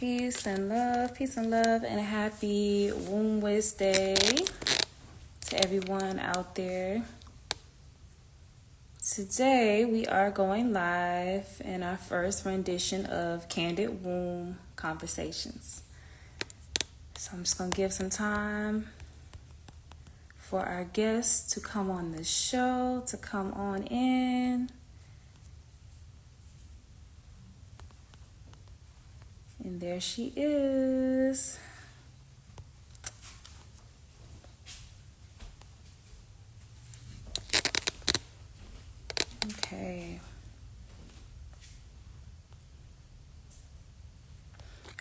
peace and love, and a happy Womb Wednesday to everyone out there. Today we are going live in our first rendition of Candid Womb Conversations. So I'm just going to give some time for our guests to come on the show, to come on in. And there she is. Okay.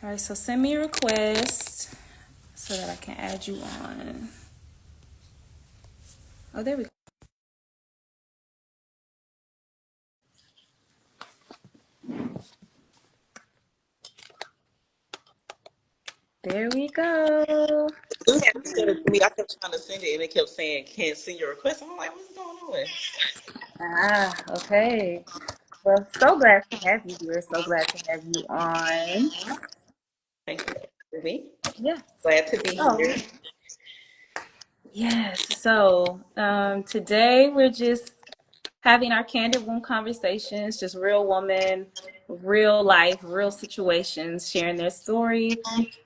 All right, so send me a request so that I can add you on. Oh, there we go. There we go. You had to send it to me. I kept trying to send it, and it kept saying, "Can't send your request." I'm like, "What's going on?" Ah, okay. Well, so glad to have you here. So glad to have you on. Thank you for me. Yes. Glad to be Oh, here. yes. So today we're just having our candid womb conversations, just real woman, real life, real situations, sharing their story.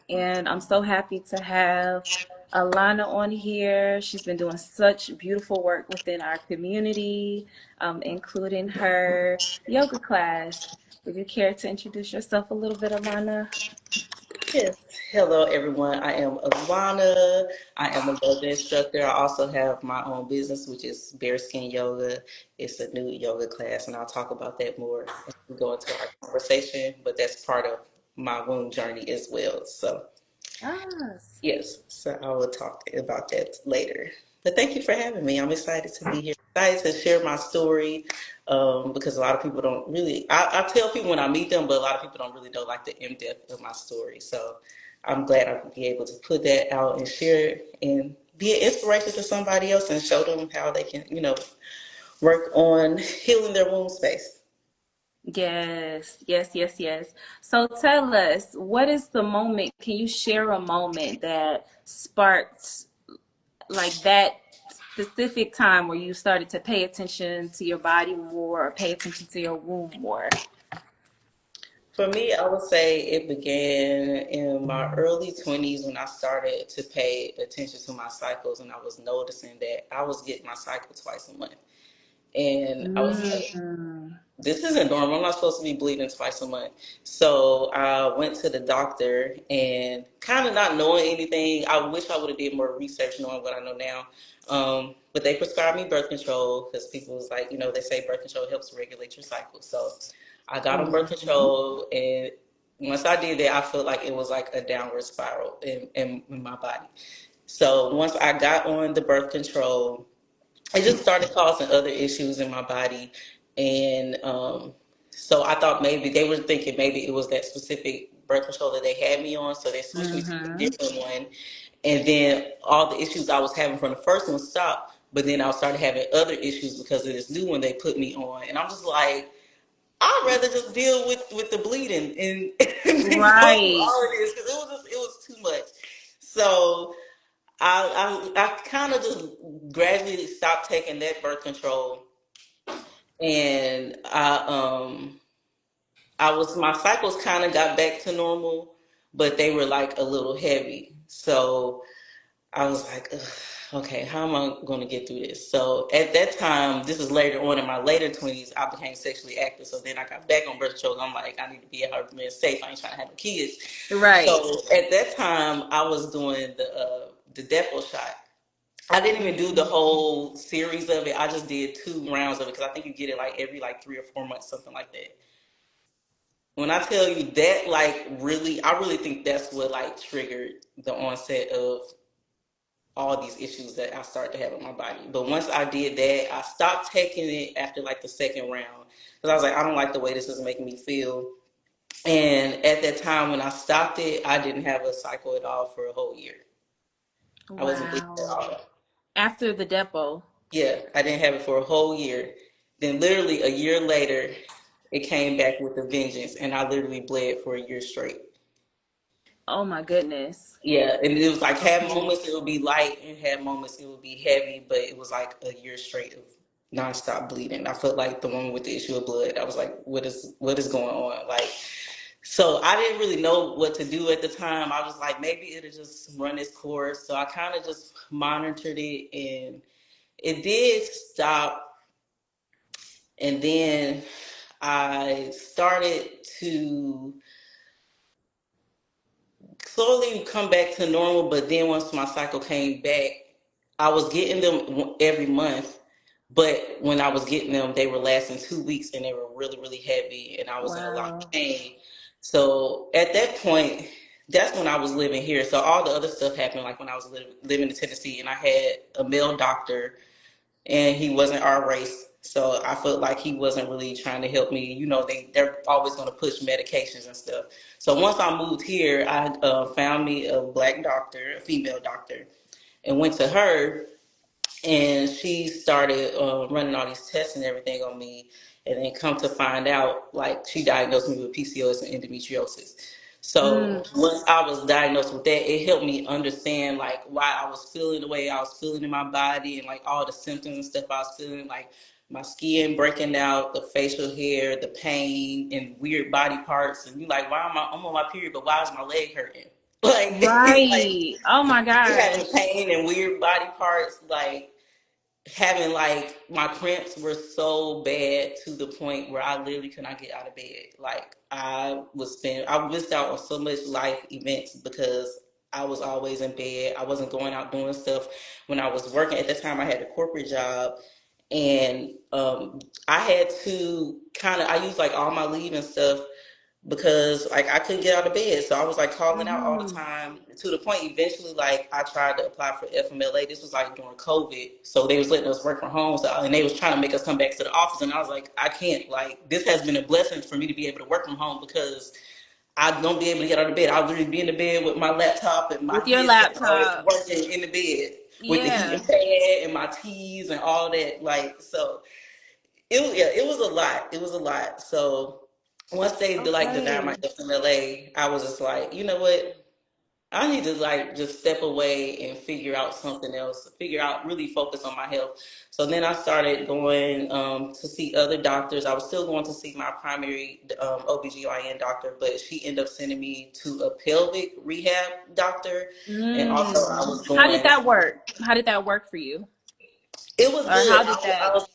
And I'm so happy to have Alana on here. She's been doing such beautiful work within our community, including her yoga class. Would you care to introduce yourself a little bit, Alana? Yes. Hello, everyone. I am Alana. I am a yoga instructor. I also have my own business, which is Bearskin Yoga. It's a new yoga class, and I'll talk about that more as we go into our conversation. But that's part of my womb journey as well. So. Yes. Yes, so I will talk about that later. But thank you for having me. I'm excited to be here. Excited to share my story because a lot of people don't really. I tell people when I meet them, but a lot of people don't really know like the in depth of my story. So I'm glad I could be able to put that out and share it and be an inspiration to somebody else and show them how they can, work on healing their womb space. Yes, yes, yes, yes. So tell us, what is the moment? Can you share a moment that sparked like that specific time where you started to pay attention to your body more or pay attention to your womb more? For me, I would say it began in my early 20s when I started to pay attention to my cycles, and I was noticing that I was getting my cycle twice a month. And I was like, Mm. this isn't normal. I'm not supposed to be bleeding twice a month. So I went to the doctor and kind of not knowing anything. I wish I would have did more research knowing what I know now. But they prescribed me birth control because people was like, they say birth control helps regulate your cycle. So I got on birth Mhm. control, and once I did that, I felt like it was like a downward spiral in my body. So once I got on the birth control, it just started causing other issues in my body. And so I thought maybe they were thinking maybe it was that specific birth control that they had me on. So they switched me to a Mhm. different one. And then all the issues I was having from the first one stopped. But then I started having other issues because of this new one they put me on. And I'm just like, I'd rather just deal with the bleeding and, and go through Right. all of this because it was too much. So I kind of just gradually stopped taking that birth control, and I was my cycles kind of got back to normal, but they were like a little heavy. So I was like, ugh, okay, how am I going to get through this? So at that time, this is later on in my later 20s, I became sexually active. So then I got back on birth control. I'm like, I need to be 100% safe. I ain't trying to have no kids. Right. So at that time, I was doing the Depo shot. I didn't even do the whole series of it. I just did 2 rounds of it because I think you get it like every like 3 or 4 months, something like that. When I tell you that, like really, I really think that's what like triggered the onset of all these issues that I started to have in my body. But once I did that, I stopped taking it after like the second round because I was like, I don't like the way this is making me feel. And at that time when I stopped it, I didn't have a cycle at all for a whole year. I wasn't bleeding at Wow. all. After the depot. Yeah, I didn't have it for a whole year. Then literally a year later, it came back with a vengeance, and I literally bled for a year straight. Oh my goodness. Yeah, and it was like had Mm. moments it would be light and had moments it would be heavy, but it was like a year straight of nonstop bleeding. I felt like the woman with the issue of blood. I was like, what is going on? Like, so I didn't really know what to do at the time. I was like, maybe it'll just run its course. So I kind of just monitored it, and it did stop. And then I started to slowly come back to normal. But then once my cycle came back, I was getting them every month. But when I was getting them, they were lasting 2 weeks and they were really, really heavy, and I was in a lot of Wow. pain. So at that point, that's when I was living here. So all the other stuff happened like when I was living in Tennessee, and I had a male doctor, and he wasn't our race. So I felt like he wasn't really trying to help me. You know, they're always going to push medications and stuff. So once I moved here, I found me a black doctor, a female doctor, and went to her, and she started running all these tests and everything on me, and then come to find out, like, she diagnosed me with PCOS and endometriosis. So Mm. once I was diagnosed with that, it helped me understand like why I was feeling the way I was feeling in my body, and like all the symptoms and stuff I was feeling, like my skin breaking out, the facial hair, the pain, and weird body parts. And you like, why am I'm on my period, but why is my leg hurting? Like, like Right. Oh my you having gosh. pain and weird body parts, like having like my cramps were so bad to the point where I literally could not get out of bed. Like I missed out on so much life events because I was always in bed. I wasn't going out doing stuff. When I was working at the time, I had a corporate job, and I had to kind of I used like all my leave and stuff because like I couldn't get out of bed. So I was like calling out all the Hmm. time to the point eventually like I tried to apply for FMLA. This was like during COVID. So they was letting us work from home. So and they was trying to make us come back to the office, and I was like, I can't, like, this has been a blessing for me to be able to work from home because I don't be able to get out of bed. I'll literally be in the bed with my laptop and my With your headset laptop. working in the bed with the heating Yeah. pad and my teas and all that. Like, so it was a lot. It was a lot. So once they like denied my Okay. FMLA, I was just like, you know what? I need to like just step away and figure out something else. Figure out really focus on my health. So then I started going to see other doctors. I was still going to see my primary OBGYN doctor, but she ended up sending me to a pelvic rehab doctor, and also I Mm. was How did going. that work? How did that work for you? It was Or good. how did I that, was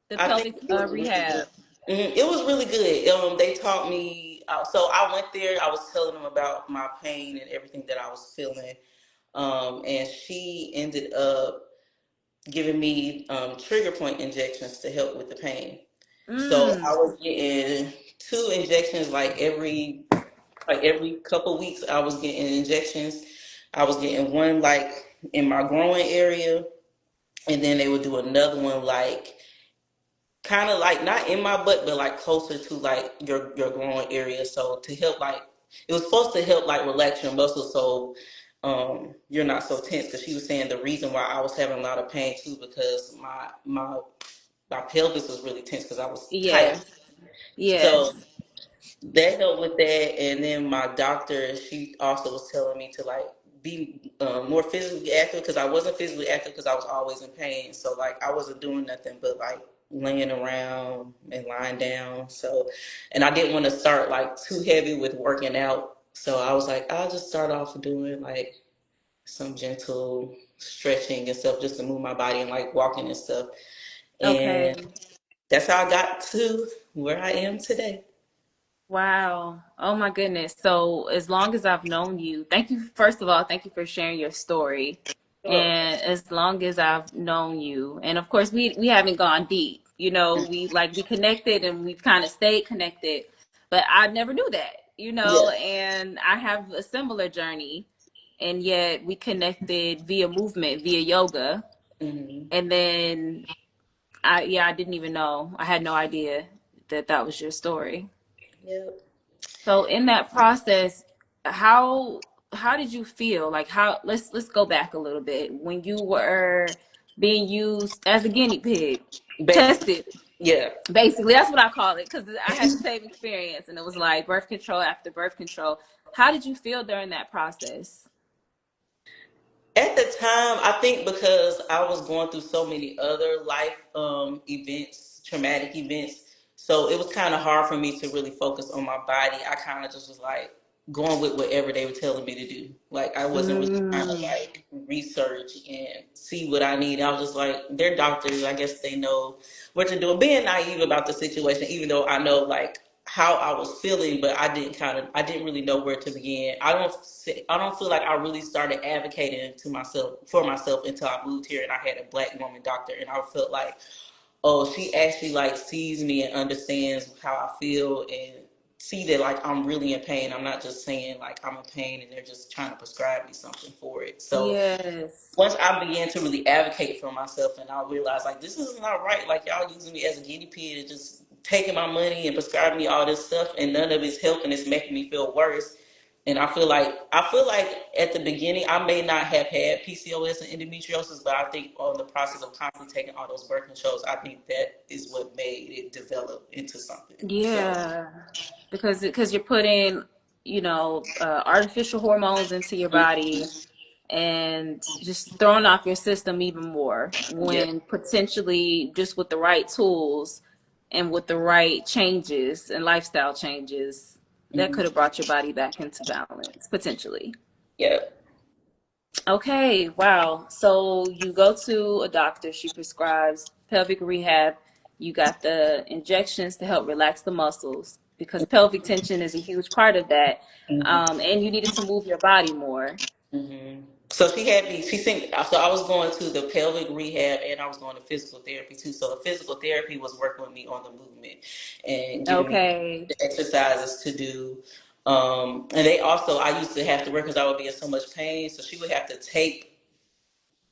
the I think pelvic it was really good. rehab? It was really good. They taught me. So I went there. I was telling them about my pain and everything that I was feeling. And she ended up giving me trigger point injections to help with the pain. So I Mm. was getting two injections like every couple weeks. I was getting injections. I was getting one like in my growing area, and then they would do another one like kind of like not in my butt, but like closer to like your growing area. So to help like it was supposed to help like relax your muscles so you're not so tense. Because she was saying the reason why I was having a lot of pain too because my pelvis was really tense because I was tight. Yes. So Yes. that helped with that. And then my doctor, she also was telling me to like be more physically active because I wasn't physically active because I was always in pain. So like I wasn't doing nothing but like laying around and lying down. So, and I didn't want to start like too heavy with working out. So I was like, I'll just start off doing like some gentle stretching and stuff just to move my body and like walking and stuff. And Okay. that's how I got to where I am today. Wow. Oh my goodness. So as long as I've known you, thank you, first of all, thank you for sharing your story. Sure. And as long as I've known you, and of course we haven't gone deep. We connected and we've kind of stayed connected, but I never knew that, Yeah. and I have a similar journey, and yet we connected via movement, via yoga. Hmm. And then I didn't even know. I had no idea that that was your story. Yep. So in that process, how how did you feel? Like how let's go back a little bit. When you were being used as a guinea pig, Basically. tested, Yeah. basically that's what I call it because I had the same experience and it was like birth control after birth control. How did you feel during that process? At the time, I think because I was going through so many other life events, traumatic events, so it was kind of hard for me to really focus on my body. I kind of just was like going with whatever they were telling me to do. Like I wasn't really trying to Mm, like research and see what I need. I was just like, they're doctors. I guess they know what to do. Being naive about the situation, even though I know like how I was feeling, but I didn't really know where to begin. I don't feel like I really started advocating to myself for myself until I moved here and I had a black woman doctor, and I felt like, oh, she actually like sees me and understands how I feel and see that like I'm really in pain. I'm not just saying like I'm in pain and they're just trying to prescribe me something for it. So yes. once I began to really advocate for myself and I realized like this is not right, like y'all using me as a guinea pig and just taking my money and prescribing me all this stuff and none of it's helping, it's making me feel worse. And I feel like at the beginning I may not have had PCOS and endometriosis, but I think on the process of constantly taking all those birth controls, I think that is what made it develop into something. So Yeah. Because you're putting, artificial hormones into your body and just throwing off your system even more yeah. when potentially just with the right tools and with the right changes and lifestyle changes that Hmm. could have brought your body back into balance potentially. Yeah. Okay, wow. So you go to a doctor, she prescribes pelvic rehab. You got the injections to help relax the muscles because pelvic tension is a huge part of that. Hmm. And you needed to move your body more. Hmm. So she had me. She sent. So I was going to the pelvic rehab, and I was going to physical therapy too. So the physical therapy was working with me on the movement and giving me Okay. the exercises to do. And they also, I used to have to work because I would be in so much pain. So she would have to tape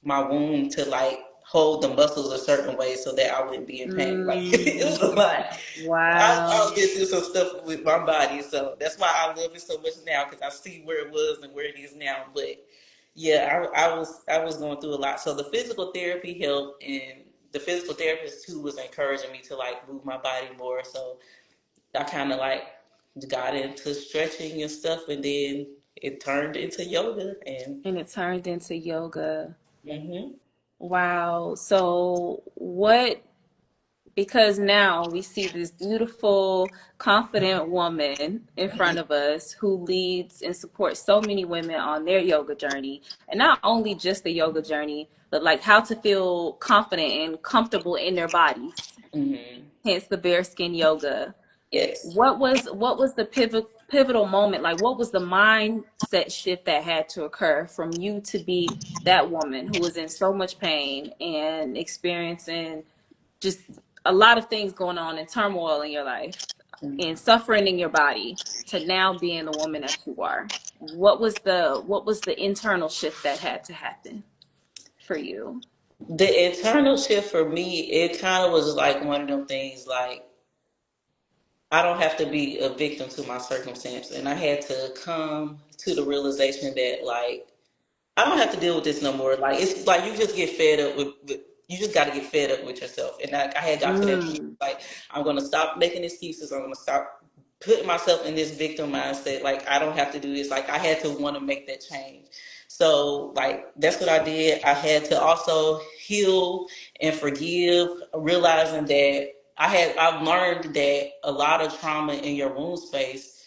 my wound to like hold the muscles a certain way so that I wouldn't be in pain. Like it was a Mm, lot. wow. I'll get through some stuff with my body, so that's why I love it so much now because I see where it was and where it is now. But yeah, I was going through a lot. So the physical therapy helped, and the physical therapist too was encouraging me to like move my body more. So I kind of like got into stretching and stuff, and then it turned into yoga. And And it turned into yoga. hmm Wow. So what, because now we see this beautiful, confident woman in front of us who leads and supports so many women on their yoga journey. And not only just the yoga journey, but like how to feel confident and comfortable in their bodies. hmm Hence the bearskin yoga. yes. What was the pivotal moment? Like what was the mindset shift that had to occur from you to be that woman who was in so much pain and experiencing just a lot of things going on and turmoil in your life and suffering in your body to now being the woman that you are? What was the internal shift that had to happen for you? The internal shift for me, it kind of was like one of them things like I don't have to be a victim to my circumstance. And I had to come to the realization that like I don't have to deal with this no more. Like it's like you just get fed up with you just got to get fed up with yourself. And I had got to that point Mm, like I'm gonna stop making excuses. I'm gonna stop putting myself in this victim mindset. Like I don't have to do this. Like I had to want to make that change. So like that's what I did. I had to also heal and forgive, realizing that I've learned that a lot of trauma in your wound space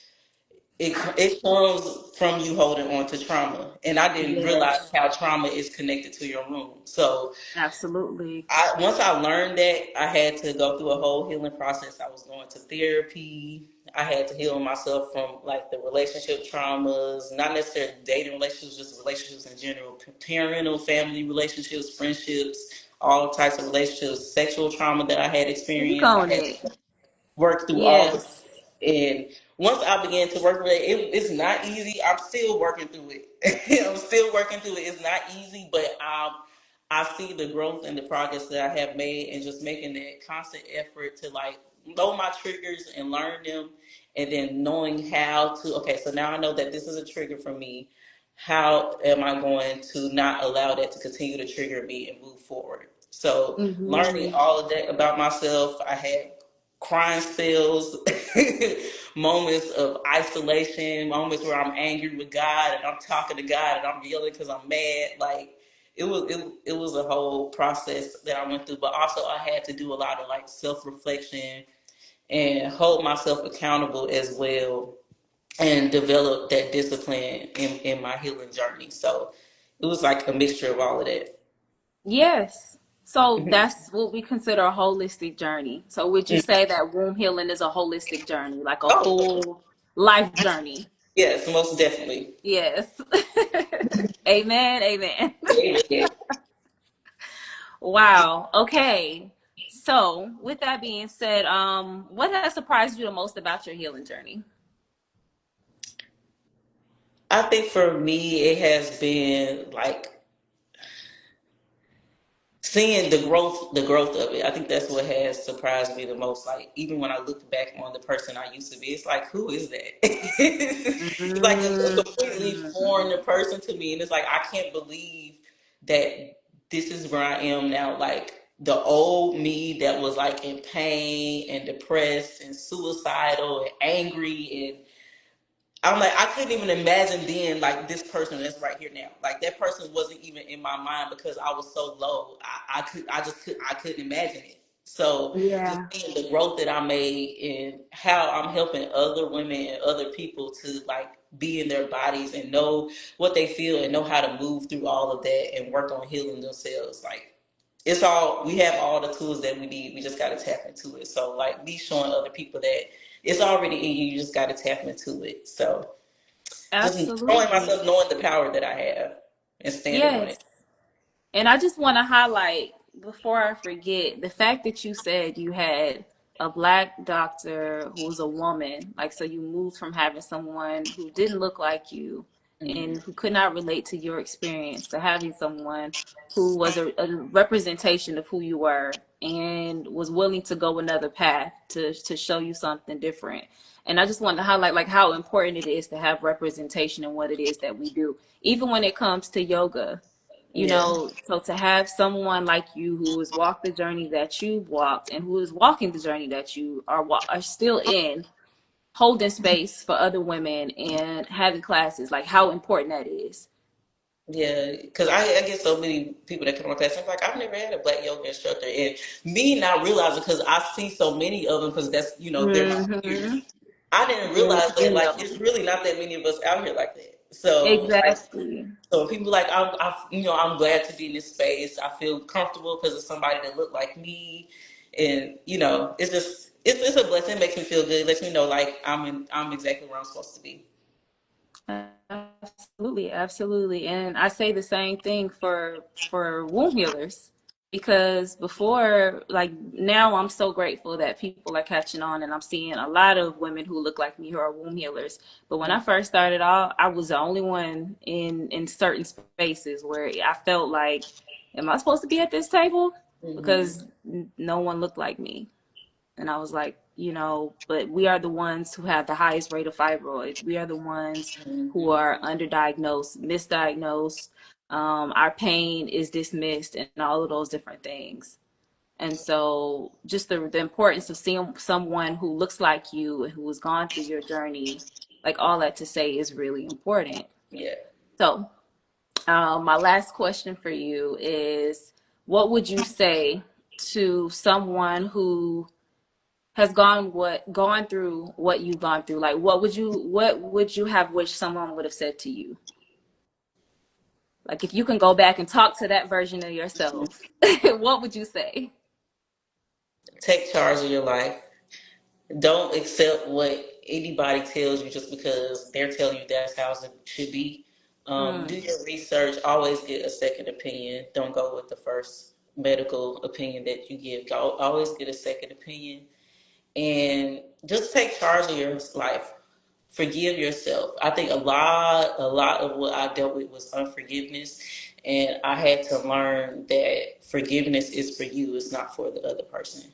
it comes from you holding on to trauma. And I didn't realize yes, how trauma is connected to your wound. So absolutely. once I learned that, I had to go through a whole healing process. I was going to therapy. I had to heal myself from like the relationship traumas, not necessarily dating relationships, just relationships in general, parental, family relationships, friendships, all types of relationships, sexual trauma that I had Speak experienced. I on had it. to work through all of Yes. and once I began to work with it's not easy. I'm still working through it. I'm still working through it. It's not easy, but I see the growth and the progress that I have made, and just making that constant effort to like know my triggers and learn them, and then knowing how to. Okay, so now I know that this is a trigger for me. How am I going to not allow that to continue to trigger me and move forward? So learning Hmm. all of that about myself, I had crying spells moments of isolation, moments where I'm angry with God and I'm talking to God and I'm yelling because I'm mad. Like it was a whole process that I went through, but also I had to do a lot of like self reflection and hold myself accountable as well and develop that discipline in my healing journey. So it was like a mixture of all of that. Yes. So Mhm. that's what we consider a holistic journey. So would you say that womb healing is a holistic journey, like a Oh, full life journey? yes, most definitely. Yes. Amen. Amen. Amen. Wow. Okay. So with that being said, what has surprised you the most about your healing journey? I think for me, it has been like seeing the growth of it. I think that's what has surprised me the most. Like even when I look back on the person I used to be, it's like, who is that? It's like a completely Mm. foreign person to me, and it's like I can't believe that this is where I am now. Like the old me that was like in pain and depressed and suicidal and angry, I'm like, I couldn't even imagine being like this person that's right here now. Like that person wasn't even in my mind because I was so low. I couldn't imagine it. So just Yeah. seeing the growth that I made and how I'm helping other women and other people to like be in their bodies and know what they feel and know how to move through all of that and work on healing themselves. Like it's all we have all the tools that we need. We just got to tap into it. So like me showing other people that it's already in you. You just got to tap into it. So just growing Absolutely. myself, knowing the power that I have, and standing on Yes. it. And I just want to highlight before I forget the fact that you said you had a black doctor who was a woman. Like, so you moved from having someone who didn't look like you Hmm. and who could not relate to your experience to having someone who was a representation of who you were and was willing to go another path to show you something different. And I just want to highlight like how important it is to have representation in what it is that we do, even when it comes to yoga. Yeah, So to have someone like you who has walked the journey that you've walked and who is walking the journey that you are still in, holding space for other women and having classes, like how important that is. yeah. Because I get so many people that come to my class. I'm like, I've never had a black yoga instructor, and me not realizing because I see so many of them because that's they're my peers. Mm-hmm. I didn't There's realize that many like of it's them. really not that many of us out here like that. So like Exactly. so people like I'm glad to be in this space. I feel comfortable because of somebody that looked like me, and it's just it's a blessing. It makes me feel good. It lets me know like I'm exactly where I'm supposed to be. Absolutely, absolutely. And I say the same thing for womb healers because before, like, now I'm so grateful that people are catching on and I'm seeing a lot of women who look like me who are womb healers. But when I first started off, I was the only one in certain spaces where I felt like, am I supposed to be at this table? Hmm. Because no one looked like me. And I was like, but we are the ones who have the highest rate of fibroids. We are the ones who Hmm. are underdiagnosed, misdiagnosed. Our pain is dismissed and all of those different things. And so just the importance of seeing someone who looks like you and who has gone through your journey, like all that to say is really important. Yeah. So my last question for you is, what would you say to someone who has gone through what you've gone through? Like what would you have wished someone would have said to you? Like if you can go back and talk to that version of yourself, what would you say? Take charge of your life. Don't accept what anybody tells you just because they're telling you that's how it should be. Do Mm, your research. Always get a second opinion. Don't go with the first medical opinion that you give. Always get a second opinion and just take charge of your life. Forgive yourself. I think a lot of what I dealt with was unforgiveness, and I had to learn that forgiveness is for you, it's not for the other person.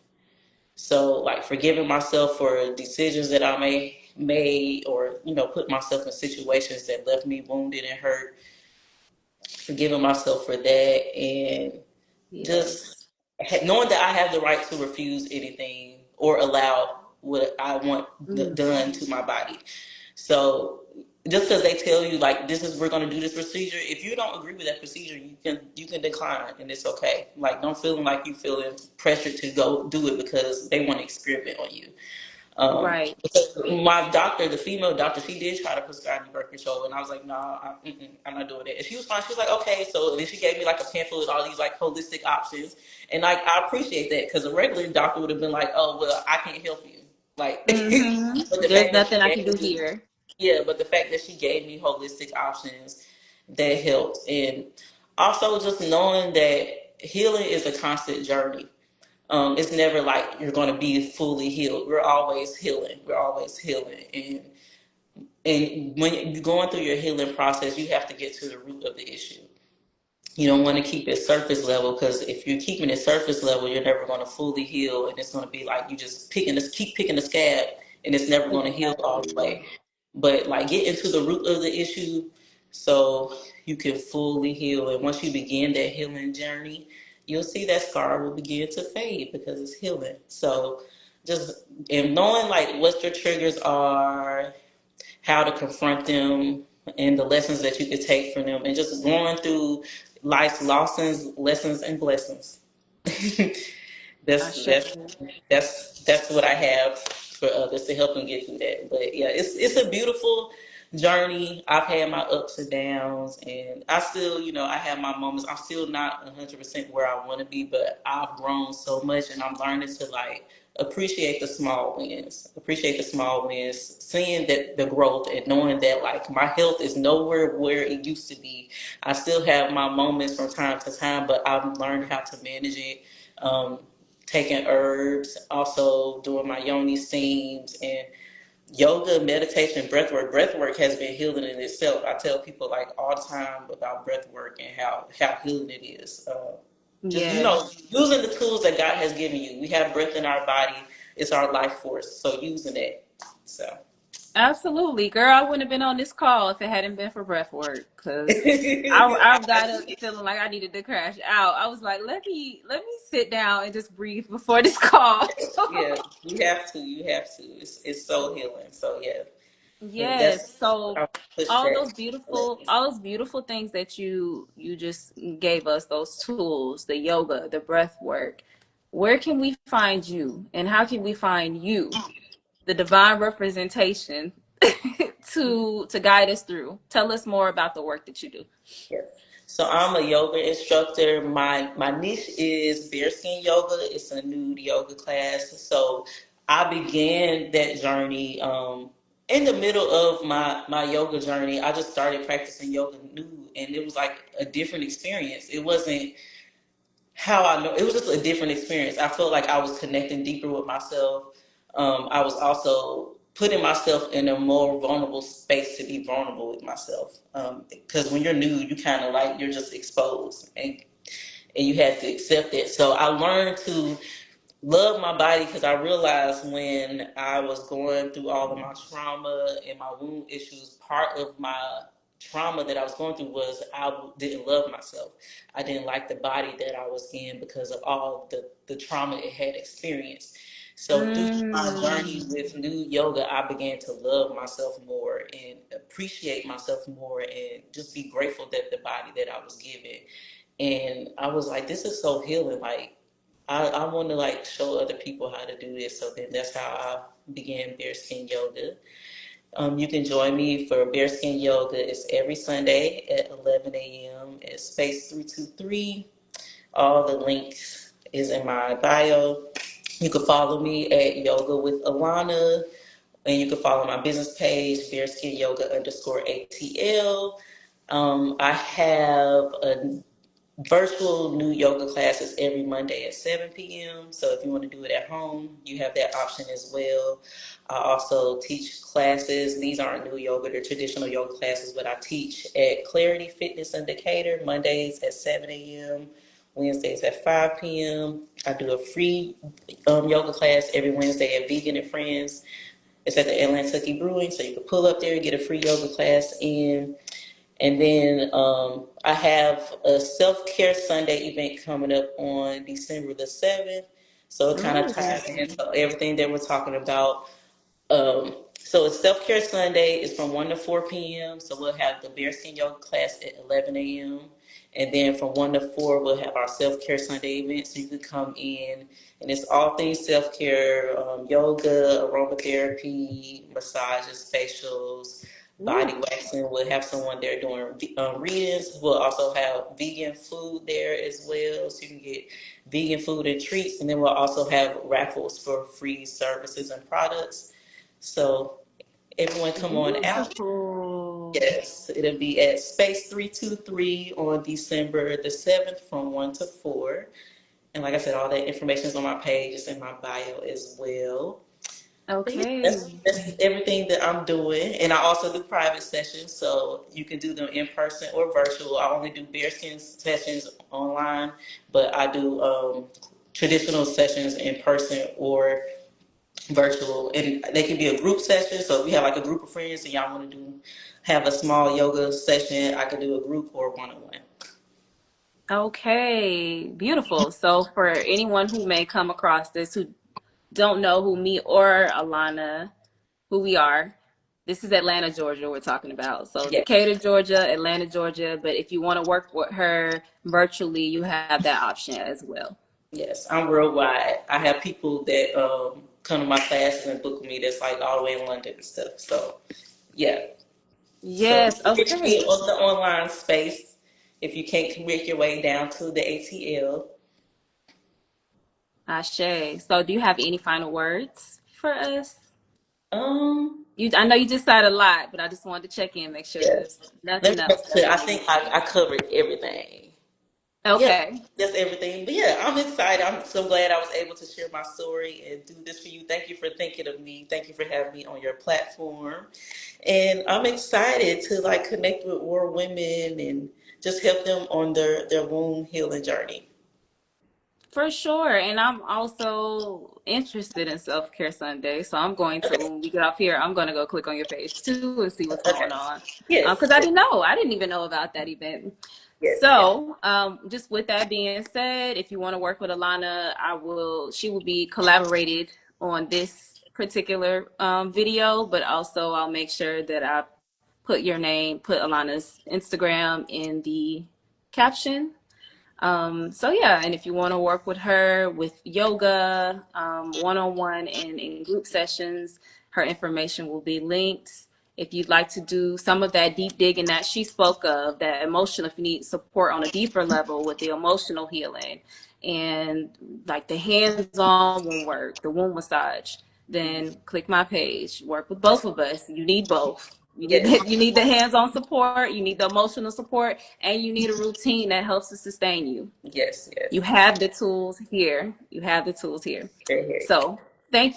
So, like forgiving myself for decisions that I may made, or put myself in situations that left me wounded and hurt. Forgiving myself for that, and just yes. knowing that I have the right to refuse anything or allow what I want Mm. done to my body. So just because they tell you like this is we're gonna do this procedure, if you don't agree with that procedure, you can decline and it's okay. Like don't feel like you feeling pressure to go do it because they want to experiment on you. Right. Because my doctor, the female doctor, she did try to prescribe me birth control, and I was like, nah, I'm not doing that. And she was fine. She was like, okay. So then she gave me like a pamphlet with all these like holistic options, and like I appreciate that because a regular doctor would have been like, oh well, I can't help you. Like, Mm-hmm. but the There's fact that nothing she I can do gave me, here. yeah, but the fact that she gave me holistic options that helped, and also just knowing that healing is a constant journey. It's never like you're going to be fully healed. We're always healing. We're always healing. And when you're going through your healing process, you have to get to the root of the issue. You don't want to keep it surface level because if you're keeping it surface level, you're never going to fully heal, and it's going to be like you just keep picking the scab, and it's never going to heal all the Exactly. way. But like get into the root of the issue, so you can fully heal. And once you begin that healing journey, you'll see that scar will begin to fade because it's healing. So just and knowing like what your triggers are, how to confront them, and the lessons that you could take from them, and just going through life's lessons, and blessings. I that's sure. that's that's what I have for others to help them get through that. But yeah, it's a beautiful journey. I've had my ups and downs, and I still, I have my moments. I'm still not 100% where I want to be, but I've grown so much, and I'm learning to like appreciate the small wins. Appreciate the small wins, seeing that the growth and knowing that like my health is nowhere where it used to be. I still have my moments from time to time, but I've learned how to manage it. Um, Taking herbs, also doing my yoni steams and yoga, meditation, breath work. Breath work has been healing in itself. I tell people like all the time about breath work and how healing it is. Just Yes. using the tools that God has given you. We have breath in our body. It's our life force. So using it. So Absolutely, girl. I wouldn't have been on this call if it hadn't been for breath work. Cause I've got up feeling like I needed to crash out. I was like, let me sit down and just breathe before this call. yeah, you have to. You have to. It's so healing. So yeah, Yes. that's So I push that. all those beautiful things that you just gave us, those tools, the yoga, the breath work. Where can we find you, and how can we find you, the divine representation, to guide us through? Tell us more about the work that you do. Yes. So I'm a yoga instructor. My niche is bearskin yoga. It's a nude yoga class. So I began that journey in the middle of my yoga journey. I just started practicing yoga nude, and it was like a different experience. It wasn't how I know. It was just a different experience. I felt like I was connecting deeper with myself. I was also putting myself in a more vulnerable space to be vulnerable with myself. Because when you're new, you kind of like you're just exposed, and you have to accept it. So I learned to love my body because I realized when I was going through all of my trauma and my wound issues, part of my trauma that I was going through was I didn't love myself. I didn't like the body that I was in because of all the trauma it had experienced. So through my journey Mm. with new yoga, I began to love myself more and appreciate myself more and just be grateful that the body that I was given. And I was like, this is so healing. Like I want to like show other people how to do this. So then that's how I began Bearskin Yoga. You can join me for Bearskin Yoga. It's every Sunday at 11 a.m. at Space 323. All the links is in my bio. You can follow me at Yoga with Alana, and you can follow my business page, Bearskin Yoga underscore ATL. I have a virtual new yoga classes every Monday at 7 p.m. So if you want to do it at home, you have that option as well. I also teach classes. These aren't new yoga, they're traditional yoga classes, but I teach at Clarity Fitness in Decatur, Mondays at 7 a.m., Wednesdays at 5 p.m. I do a free yoga class every Wednesday at Vegan and Friends. It's at the Atlantic Brewing, so you can pull up there and get a free yoga class in. And then I have a self care Sunday event coming up on December the 7th. So it kind of Ooh. ties into everything that we're talking about. So it's Self Care Sunday. It's from 1 to 4 p.m. So we'll have the Bearskin Yoga class at 11 a.m. And then from 1 to 4, we'll have our Self Care Sunday event. So you can come in, and it's all things self care, yoga, aromatherapy, massages, facials, body Ooh. waxing. We'll have someone there doing readings. We'll also have vegan food there as well. So you can get vegan food and treats. And then we'll also have raffles for free services and products. So everyone come on out. Beautiful. Yes, it'll be at Space 323 on December the 7th from 1 to 4. And like I said, all that information is on my page, it's in my bio as well. But yeah, Okay. that's everything that I'm doing. And I also do private sessions, so you can do them in person or virtual. I only do bearskin sessions online, but I do traditional sessions in person or virtual, and they can be a group session. So if we have like a group of friends and y'all want to do have a small yoga session, I can do a group or one on one. Okay. Beautiful. So for anyone who may come across this who don't know who me or Alana, who we are, this is Atlanta, Georgia, we're talking about. So Yes, Decatur, Georgia, Atlanta, Georgia. But if you want to work with her virtually, you have that option as well. yes, I'm worldwide. I have people that come to my classes and book me that's like all the way in London and stuff. So yeah, so Yes. reach me Okay. on the online space if you can't make your way down to the ATL. Ashe. So do you have any final words for us? Um, I know you just said a lot, but I just wanted to check in, make sure yes. there's Let nothing me else make that sure. we I may be think missing. I covered everything. Yeah, Okay. that's everything. But yeah, I'm excited. I'm so glad I was able to share my story and do this for you. Thank you for thinking of me. Thank you for having me on your platform. And I'm excited to like connect with more women and just help them on their womb healing journey. For sure. And I'm also interested in Self Care Sunday. So I'm going to, Okay. when we get off here, I'm going to go click on your page too and see what's going Okay. on. Because Yes. I didn't know. I didn't even know about that event. Yes. Yes. So, just with that being said, if you want to work with Alana, she will be collaborated on this particular video, but also I'll make sure that I put your name, put Alana's Instagram in the caption. So yeah, and if you want to work with her with yoga, one-on-one and in group sessions, her information will be linked. If you'd like to do some of that deep digging that she spoke of, that emotional, if you need support on a deeper level with the emotional healing and like the hands-on womb work, the womb massage, then click my page. Work with both of us. You need both. Yes. You need the hands-on support, you need the emotional support, and you need a routine that helps to sustain you. Yes. You Yes. have the tools here. You have the tools here. Very, very. So thank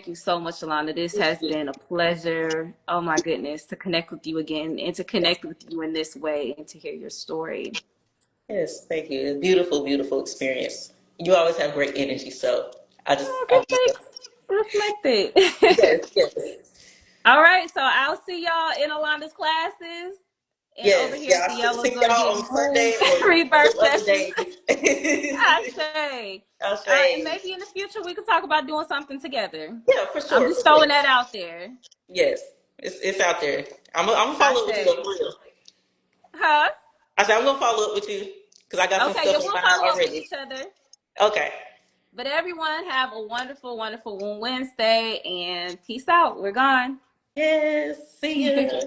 you so much, Alana. This has been a pleasure. Oh my goodness, to connect with you again and to connect with you in this way and to hear your story. Yes. Thank you. It's a beautiful, beautiful experience. You always have great energy, so I Okay, love thanks. Yes, Reflected. yes, All right, so I'll see y'all in Alana's classes and over yes. here at Yeah, the I Yellow see Gorget y'all on Womb Sunday or rebirth some other sessions. day. I say. I'll And say, maybe in the future we could talk about doing something together. yeah, for I'm sure, just for sure. throwing that out there. Yes, it's out there. I'm gonna I follow up with you though, say. for real. Huh? I said I'm gonna follow up with you because I got some Okay, yeah, stuff in we'll mind follow up with already. each other. Okay. But everyone have a wonderful, wonderful Wednesday and peace out. We're gone. Yes. See ya.